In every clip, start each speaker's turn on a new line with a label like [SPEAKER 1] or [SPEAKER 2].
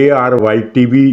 [SPEAKER 1] ARY TV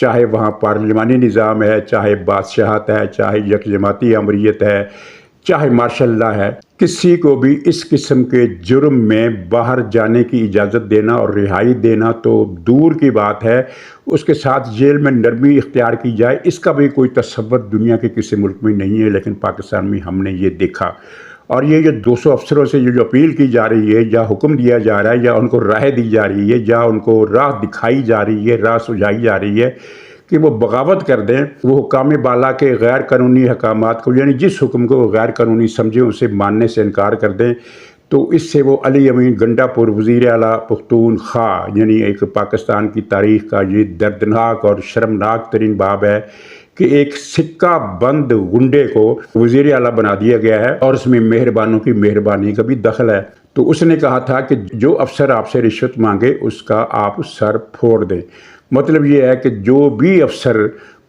[SPEAKER 1] چاہے وہاں پارلیمانی نظام ہے، چاہے بادشاہت ہے، چاہے یک جماعتی امریت ہے، چاہے مارشل لا ہے، کسی کو بھی اس قسم کے جرم میں باہر جانے کی اجازت دینا اور رہائی دینا تو دور کی بات ہے، اس کے ساتھ جیل میں نرمی اختیار کی جائے، اس کا بھی کوئی تصور دنیا کے کسی ملک میں نہیں ہے، لیکن پاکستان میں ہم نے یہ دیکھا۔ اور یہ جو 200 افسروں سے جو اپیل کی جا رہی ہے، یا حکم دیا جا رہا ہے، یا ان کو رائے دی جا رہی ہے، یا ان کو راہ دکھائی جا رہی ہے، راہ سجھائی جا رہی ہے کہ وہ بغاوت کر دیں، وہ حکام بالا کے غیر قانونی احکامات کو، یعنی جس حکم کو وہ غیر قانونی سمجھیں اسے ماننے سے انکار کر دیں، تو اس سے وہ علی امین گنڈا پور وزیر اعلیٰ پختونخوا، یعنی ایک پاکستان کی تاریخ کا یہ دردناک اور شرمناک ترین باب ہے کہ ایک سکہ بند گنڈے کو وزیر اعلیٰ بنا دیا گیا ہے، اور اس میں مہربانوں کی مہربانی کا بھی دخل ہے۔ تو اس نے کہا تھا کہ جو افسر آپ سے رشوت مانگے اس کا آپ سر پھوڑ دیں۔ مطلب یہ ہے کہ جو بھی افسر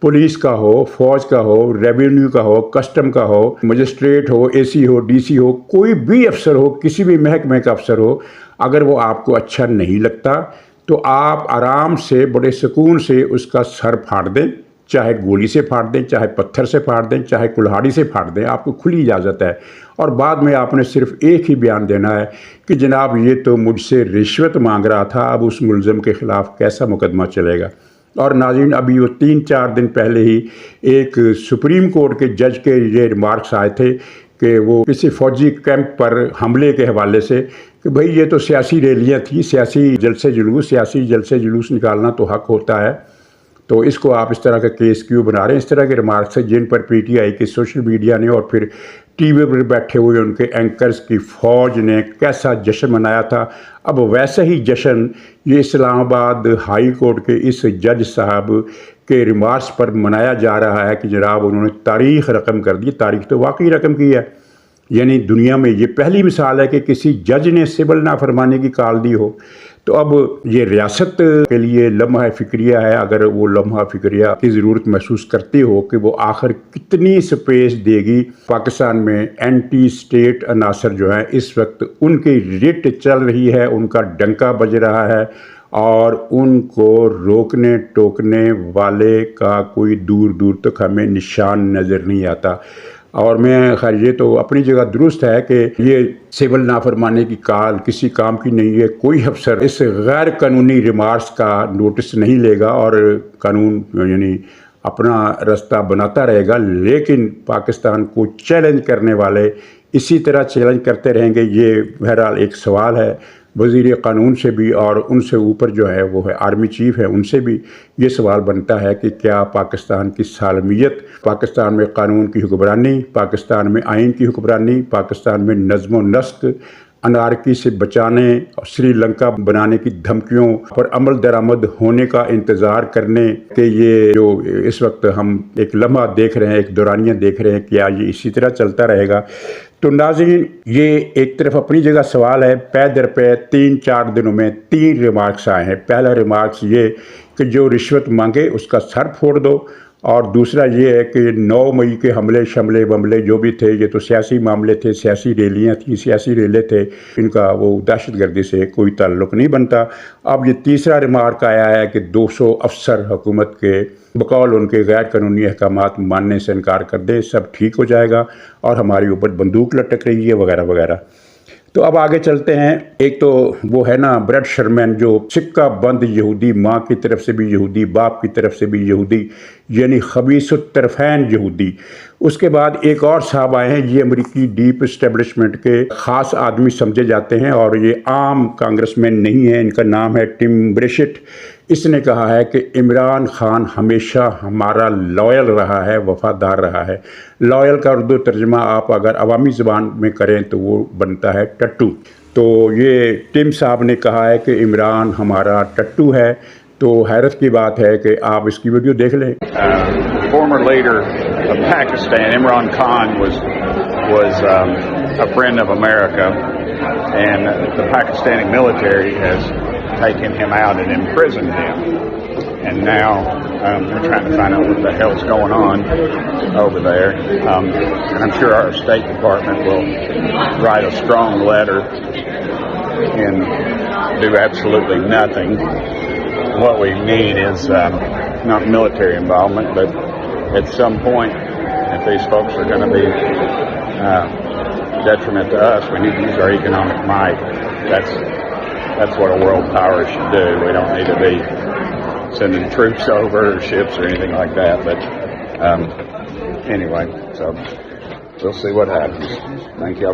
[SPEAKER 1] پولیس کا ہو، فوج کا ہو، ریونیو کا ہو، کسٹم کا ہو، مجسٹریٹ ہو، اے سی ہو، ڈی سی ہو، کوئی بھی افسر ہو، کسی بھی محکمے کا افسر ہو، اگر وہ آپ کو اچھا نہیں لگتا تو آپ آرام سے بڑے سکون سے اس کا سر پھاڑ دیں، چاہے گولی سے پھاڑ دیں، چاہے پتھر سے پھاڑ دیں، چاہے کلہاڑی سے پھاڑ دیں، آپ کو کھلی اجازت ہے۔ اور بعد میں آپ نے صرف ایک ہی بیان دینا ہے کہ جناب یہ تو مجھ سے رشوت مانگ رہا تھا، اب اس ملزم کے خلاف کیسا مقدمہ چلے گا۔ اور ناظرین، ابھی وہ 3-4 دن پہلے ہی ایک سپریم کورٹ کے جج کے یہ ریمارکس آئے تھے کہ وہ کسی فوجی کیمپ پر حملے کے حوالے سے کہ بھئی یہ تو سیاسی ریلیاں تھیں، سیاسی جلسے جلوس نکالنا تو حق ہوتا ہے، تو اس کو آپ اس طرح کا کیس کیوں بنا رہے ہیں؟ اس طرح کے ریمارکس ہیں جن پر پی ٹی آئی کے سوشل میڈیا نے اور پھر ٹی وی پر بیٹھے ہوئے ان کے اینکرز کی فوج نے کیسا جشن منایا تھا، اب ویسا ہی جشن یہ اسلام آباد ہائی کورٹ کے اس جج صاحب کے ریمارکس پر منایا جا رہا ہے کہ جناب انہوں نے تاریخ رقم کر دی۔ تاریخ تو واقعی رقم کی ہے، یعنی دنیا میں یہ پہلی مثال ہے کہ کسی جج نے سول نافرمانی کی کال دی ہو۔ تو اب یہ ریاست کے لیے لمحہ فکریہ ہے، اگر وہ لمحہ فکریہ کی ضرورت محسوس کرتی ہو کہ وہ آخر کتنی سپیس دے گی پاکستان میں اینٹی اسٹیٹ عناصر جو ہیں اس وقت ان کی رٹ چل رہی ہے، ان کا ڈنکا بج رہا ہے، اور ان کو روکنے ٹوکنے والے کا کوئی دور دور تک ہمیں نشان نظر نہیں آتا۔ اور میں خیر یہ تو اپنی جگہ درست ہے کہ یہ سول نافرمانی کی کال کسی کام کی نہیں ہے، کوئی افسر اس غیر قانونی ریمارکس کا نوٹس نہیں لے گا اور قانون یعنی اپنا رستہ بناتا رہے گا، لیکن پاکستان کو چیلنج کرنے والے اسی طرح چیلنج کرتے رہیں گے۔ یہ بہرحال ایک سوال ہے وزیر قانون سے بھی، اور ان سے اوپر جو ہے وہ ہے آرمی چیف ہے، ان سے بھی یہ سوال بنتا ہے کہ کیا پاکستان کی سالمیت، پاکستان میں قانون کی حکمرانی، پاکستان میں آئین کی حکمرانی، پاکستان میں نظم و نسق، انارکی سے بچانے اور سری لنکا بنانے کی دھمکیوں پر عمل درآمد ہونے کا انتظار کرنے کہ یہ جو اس وقت ہم ایک لمحہ دیکھ رہے ہیں، ایک دورانیہ دیکھ رہے ہیں، کیا یہ اسی طرح چلتا رہے گا؟ تو ناظرین، یہ ایک طرف اپنی جگہ سوال ہے، پے در پے 3-4 دنوں میں 3 ریمارکس آئے ہیں۔ پہلا ریمارکس یہ کہ جو رشوت مانگے اس کا سر پھوڑ دو، اور دوسرا یہ ہے کہ 9 مئی کے حملے بملے جو بھی تھے یہ تو سیاسی معاملے تھے، سیاسی ریلیاں تھیں، سیاسی ریلے تھے، ان کا وہ دہشت گردی سے کوئی تعلق نہیں بنتا۔ اب یہ تیسرا ریمارک آیا ہے کہ 200 افسر حکومت کے بقول ان کے غیر قانونی احکامات ماننے سے انکار کر دیں، سب ٹھیک ہو جائے گا، اور ہمارے اوپر بندوق لٹک رہی ہے وغیرہ وغیرہ۔ تو اب آگے چلتے ہیں۔ ایک تو وہ ہے نا بریڈ شرمین، جو سکہ بند یہودی، ماں کی طرف سے بھی یہودی، باپ کی طرف سے بھی یہودی، یعنی خبیث الطرفین یہودی۔ اس کے بعد ایک اور صاحب آئے ہیں، یہ امریکی ڈیپ اسٹیبلشمنٹ کے خاص آدمی سمجھے جاتے ہیں، اور یہ عام کانگریس مین نہیں ہے، ان کا نام ہے ٹم برشٹ۔ اس نے کہا ہے کہ عمران خان ہمیشہ ہمارا لائل رہا ہے، وفادار رہا ہے۔ لائل کا اردو ترجمہ آپ اگر عوامی زبان میں کریں تو وہ بنتا ہے ٹٹو۔ تو یہ ٹم صاحب نے کہا ہے کہ عمران ہمارا ٹٹو ہے۔ تو حیرت کی بات ہے کہ آپ اس کی ویڈیو دیکھ لیں۔
[SPEAKER 2] Former leader of Pakistan, Imran Khan, was a friend of America, and the Pakistani military has taken him out and imprisoned him. And now we're trying to find out what the hell's going on over there. And I'm sure our State Department will write a strong letter and do absolutely nothing. What we need is not military involvement, but at some point, if these folks are going to be detriment to us, we need to use our economic might. That's what a world power should do. We don't need to be sending troops over or ships or anything like that. But anyway, so we'll see what happens. Thank you.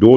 [SPEAKER 1] 2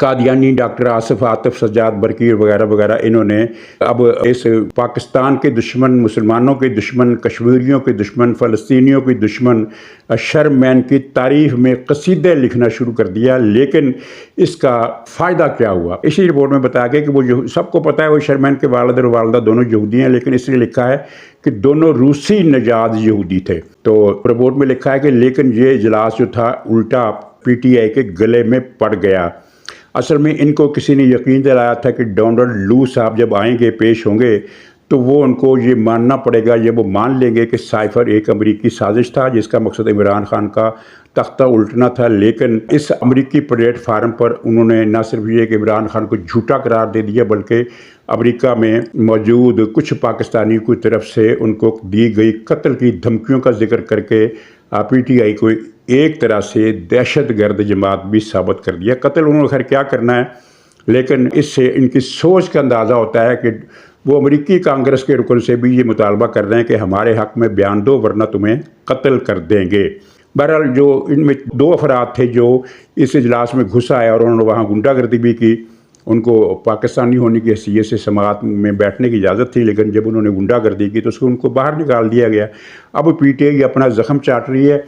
[SPEAKER 1] Qadiani doctor Asif Atif Sajjad برقی وغیرہ وغیرہ، انہوں نے اب اس پاکستان کے دشمن، مسلمانوں کے دشمن، کشمیریوں کے دشمن، فلسطینیوں کے دشمن شرمین کی تعریف میں قصیدے لکھنا شروع کر دیا۔ لیکن اس کا فائدہ کیا ہوا؟ اسی رپورٹ میں بتایا گیا کہ وہ سب کو پتہ ہے وہ شرمین کے والد اور والدہ دونوں یہودی ہیں، لیکن اس لیے لکھا ہے کہ دونوں روسی نژاد یہودی تھے۔ تو رپورٹ میں لکھا ہے کہ لیکن یہ اجلاس جو تھا الٹا پی ٹی آئی کے گلے میں پڑ گیا۔ اصل میں ان کو کسی نے یقین دلایا تھا کہ ڈونلڈ لو صاحب جب آئیں گے، پیش ہوں گے، تو وہ ان کو یہ ماننا پڑے گا، یہ وہ مان لیں گے کہ سائفر ایک امریکی سازش تھا جس کا مقصد عمران خان کا تختہ الٹنا تھا۔ لیکن اس امریکی پلیٹ فارم پر انہوں نے نہ صرف یہ کہ عمران خان کو جھوٹا قرار دے دیا، بلکہ امریکہ میں موجود کچھ پاکستانیوں کی طرف سے ان کو دی گئی قتل کی دھمکیوں کا ذکر کر کے پی ٹی آئی کو ایک طرح سے دہشت گرد جماعت بھی ثابت کر دیا۔ قتل انہوں نے خیر کیا کرنا ہے، لیکن اس سے ان کی سوچ کا اندازہ ہوتا ہے کہ وہ امریکی کانگریس کے رکن سے بھی یہ مطالبہ کر رہے ہیں کہ ہمارے حق میں بیان دو ورنہ تمہیں قتل کر دیں گے۔ بہرحال جو ان میں 2 افراد تھے جو اس اجلاس میں گھس آئے اور انہوں نے وہاں غنڈہ گردی بھی کی، ان کو پاکستانی ہونے کی حیثیت سے سماعت میں بیٹھنے کی اجازت تھی، لیکن جب انہوں نے غنڈہ گردی کی تو اس کو ان کو باہر نکال دیا گیا۔ اب پی ٹی آئی اپنا زخم چاٹ رہی ہے۔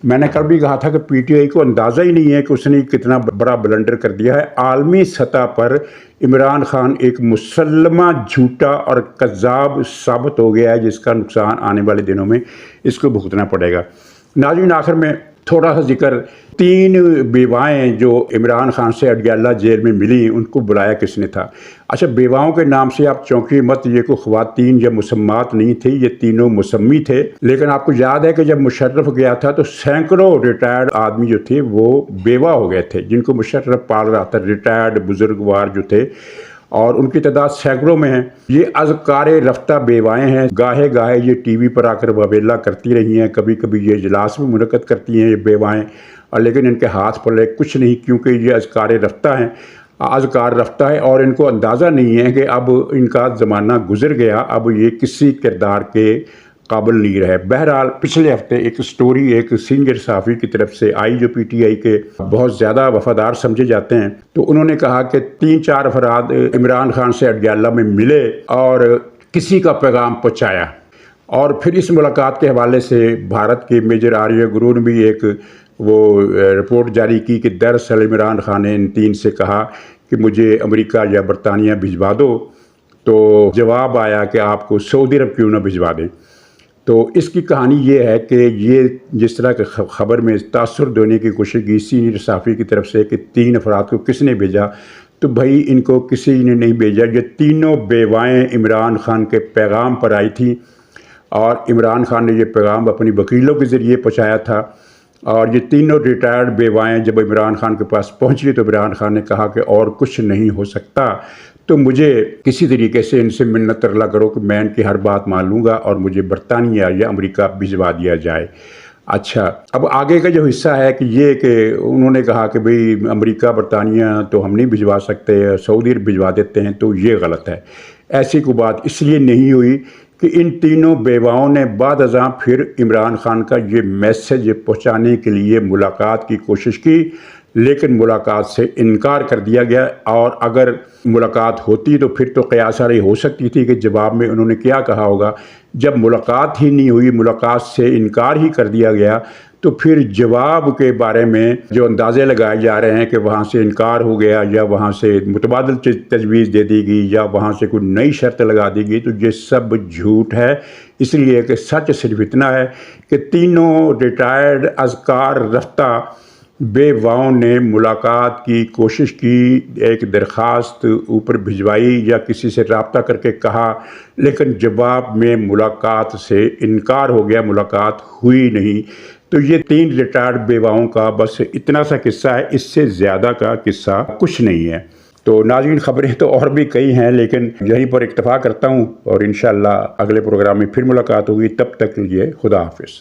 [SPEAKER 1] میں نے کل بھی کہا تھا کہ پی ٹی آئی کو اندازہ ہی نہیں ہے کہ اس نے کتنا بڑا بلنڈر کر دیا ہے۔ عالمی سطح پر عمران خان ایک مسلمہ جھوٹا اور کذاب ثابت ہو گیا ہے، جس کا نقصان آنے والے دنوں میں اس کو بھگتنا پڑے گا۔ ناظرین، آخر میں تھوڑا سا ذکر، 3 بیوائیں جو عمران خان سے اڈیالہ جیل میں ملی، ان کو بلایا کس نے تھا؟ اچھا، بیواؤں کے نام سے آپ چونکیے مت، یہ کوئی خواتین یا مسمات نہیں تھی، یہ تینوں مسمی تھے۔ لیکن آپ کو یاد ہے کہ جب مشرف گیا تھا تو سینکڑوں ریٹائرڈ آدمی جو تھے وہ بیوہ ہو گئے تھے، جن کو مشرف پال رہا تھا، ریٹائرڈ بزرگوار جو تھے، اور ان کی تعداد سینکڑوں میں ہیں۔ یہ اذکار رفتہ بیوائیں ہیں، گاہے گاہے یہ ٹی وی پر آ کر وبیلہ کرتی رہی ہیں، کبھی کبھی یہ اجلاس میں منعقد کرتی ہیں یہ بیوائیں، اور لیکن ان کے ہاتھ پلے کچھ نہیں، کیونکہ یہ اذکار رفتہ ہیں، اذکار رفتہ ہے، اور ان کو اندازہ نہیں ہے کہ اب ان کا زمانہ گزر گیا، اب یہ کسی کردار کے قابل نہیں رہے۔ بہرحال پچھلے ہفتے ایک سٹوری ایک سینئر صحافی کی طرف سے آئی جو پی ٹی آئی کے بہت زیادہ وفادار سمجھے جاتے ہیں، تو انہوں نے کہا کہ 3-4 افراد عمران خان سے اڈیالہ میں ملے اور کسی کا پیغام پہنچایا، اور پھر اس ملاقات کے حوالے سے بھارت کے میجر آریہ گرو نے بھی ایک وہ رپورٹ جاری کی کہ دراصل عمران خان نے ان 3 سے کہا کہ مجھے امریکہ یا برطانیہ بھجوا دو، تو جواب آیا کہ آپ کو سعودی عرب کیوں نہ بھجوا دیں۔ تو اس کی کہانی یہ ہے کہ یہ جس طرح کے خبر میں تاثر دینے کی کوشش کی سینئر صحافی کی طرف سے کہ 3 افراد کو کس نے بھیجا، تو بھائی ان کو کسی نے نہیں بھیجا، یہ تینوں بیوائیں عمران خان کے پیغام پر آئی تھیں، اور عمران خان نے یہ پیغام اپنی وکیلوں کے ذریعے پہنچایا تھا، اور یہ تینوں ریٹائرڈ بیوائیں جب عمران خان کے پاس پہنچی تو عمران خان نے کہا کہ اور کچھ نہیں ہو سکتا، تو مجھے کسی طریقے سے ان سے منت ترلا کرو کہ میں ان کی ہر بات مان لوں گا اور مجھے برطانیہ یا امریکہ بھجوا دیا جائے۔ اچھا، اب آگے کا جو حصہ ہے کہ یہ کہ انہوں نے کہا کہ بھئی امریکہ برطانیہ تو ہم نہیں بھجوا سکتے، سعودی عرب بھجوا دیتے ہیں، تو یہ غلط ہے۔ ایسی کوئی بات اس لیے نہیں ہوئی کہ ان تینوں بیواؤں نے بعد ازاں پھر عمران خان کا یہ میسج پہنچانے کے لیے ملاقات کی کوشش کی، لیکن ملاقات سے انکار کر دیا گیا، اور اگر ملاقات ہوتی تو پھر تو قیاس آرائی ہو سکتی تھی کہ جواب میں انہوں نے کیا کہا ہوگا۔ جب ملاقات ہی نہیں ہوئی، ملاقات سے انکار ہی کر دیا گیا، تو پھر جواب کے بارے میں جو اندازے لگائے جا رہے ہیں کہ وہاں سے انکار ہو گیا یا وہاں سے متبادل تجویز دے دی گئی یا وہاں سے کوئی نئی شرط لگا دی گئی، تو یہ سب جھوٹ ہے۔ اس لیے کہ سچ صرف اتنا ہے کہ تینوں ریٹائرڈ اذکار رفتہ بیواؤں نے ملاقات کی کوشش کی، ایک درخواست اوپر بھجوائی یا کسی سے رابطہ کر کے کہا، لیکن جواب میں ملاقات سے انکار ہو گیا، ملاقات ہوئی نہیں۔ تو یہ 3 ریٹائرڈ بیواؤں کا بس اتنا سا قصہ ہے، اس سے زیادہ کا قصہ کچھ نہیں ہے۔ تو ناظرین، خبریں تو اور بھی کئی ہیں، لیکن یہیں پر اکتفا کرتا ہوں، اور انشاءاللہ اگلے پروگرام میں پھر ملاقات ہوگی۔ تب تک لیے خدا حافظ۔